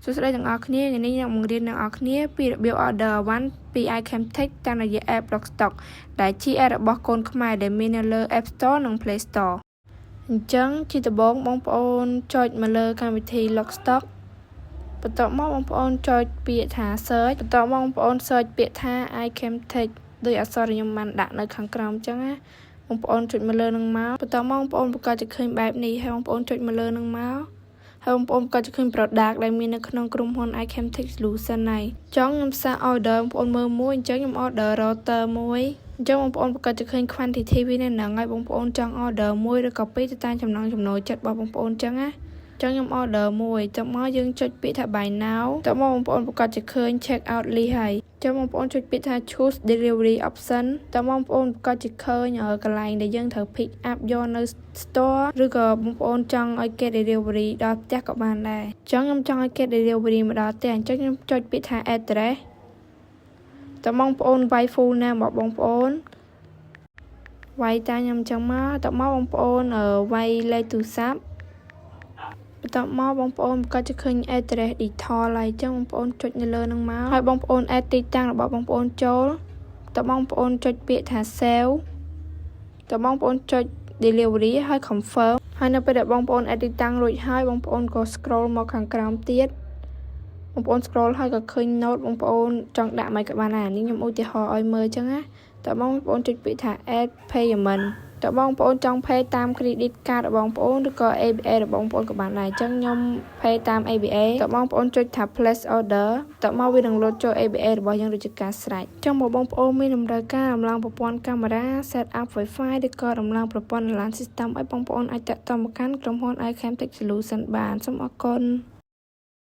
សួស្តីទាំងអស់គ្នាថ្ងៃនេះខ្ញុំបង្រៀនអ្នកនរគ្នាពីរបៀប order អីវ៉ាន់ពី iCamTech តាមរយៈ app Lockstock ដែលជា app របស់កូនខ្មែរដែលមាននៅលើ App Store និង Play Store អញ្ចឹងជាដំបូងបងប្អូនចុចមកលើកម្មវិធី Lockstock បន្ទាប់មកបងប្អូនចុចពាក្យថា search បន្ទាប់មកបងប្អូន search ពាក្យថា iCamTech ដោយអក្សរខ្ញុំបានដាក់នៅខាងក្រោមអញ្ចឹងណាបងប្អូនចុចមកលើនឹងមកបន្ទាប់មកបងប្អូនប្រកាសจะឃើញបែបនេះហើយបងប្អូនចុចមកលើនឹងមកហើយបងប្អូនក៏จะឃើញ product ដែលមាននៅក្នុងក្រុមហ៊ុន iCamTech Solution ហើយចង់ខ្ញុំសាក order បងប្អូនមើលមួយអញ្ចឹងខ្ញុំ order router មួយអញ្ចឹងបងប្អូនក៏จะឃើញ quantity វានៅហ្នឹងហើយបងប្អូនចង់ order មួយឬក៏ពីរទៅតាមចំណង់ចំណូលចិត្តរបស់បងប្អូនអញ្ចឹងណាចឹងខ្ញុំ order មួយទៅមកយើងចុចពាក្យថា buy now ទៅមកបងប្អូនប្រកាសจะឃើញ check out list ហើយចឹងបងប្អូនចុចពាក្យថា choose delivery option ទៅមកបងប្អូនប្រកាសจะឃើញកន្លែងដែលយើងត្រូវ pick up យកនៅ store ឬក៏បងប្អូនចង់ឲ្យគេ delivery ដល់ផ្ទះក៏បានដែរចឹងខ្ញុំចង់ឲ្យគេ delivery មកដល់ផ្ទះអញ្ចឹងខ្ញុំចុចពាក្យថា address ទៅមកបងប្អូនវាយ full name របស់បងប្អូនវាយតាមខ្ញុំអញ្ចឹងមកទៅមកបងប្អូនវាយលេខទូរស័ព្ទបន្ទាប់មកបងប្អូនក៏จะឃើញ address digital ហើយអញ្ចឹងបងប្អូនចុចនៅលើនឹងមកហើយបងប្អូន add ទីតាំងរបស់បងប្អូនចូលតើបងប្អូនចុចពាក្យថា save តើបងប្អូនចុច delivery ហើយ confirm ហើយនៅពេលដែលបងប្អូន add ទីតាំងរួចហើយបងប្អូនក៏ scroll មកខាងក្រោមទៀតបងប្អូន scroll ហើយក៏ឃើញ note បងប្អូនចង់ដាក់មិនក៏បានដែរនេះខ្ញុំឧទាហរណ៍ឲ្យមើលអញ្ចឹងណាតើបងប្អូនចុចពាក្យថា add payment តើបងប្អូនចង់ pay តាម credit card របស់បងប្អូនឬក៏ ABA របស់បងប្អូនក៏បានដែរអញ្ចឹងខ្ញុំ pay តាម ABA តើបងប្អូនចុចថា place order តើមកវានឹង load ចូល ABA របស់យើងដូចជាការស្រេចអញ្ចឹងបងប្អូនមានតម្រូវការរំឡើងប្រព័ន្ធកាមេរ៉ា set up Wi-Fi ឬក៏រំឡើងប្រព័ន្ធ LAN system ឲ្យបងប្អូនអាចតាក់ទងមកកាន់ក្រុមហ៊ុន iCamTech Solution បានសូមអរគុណ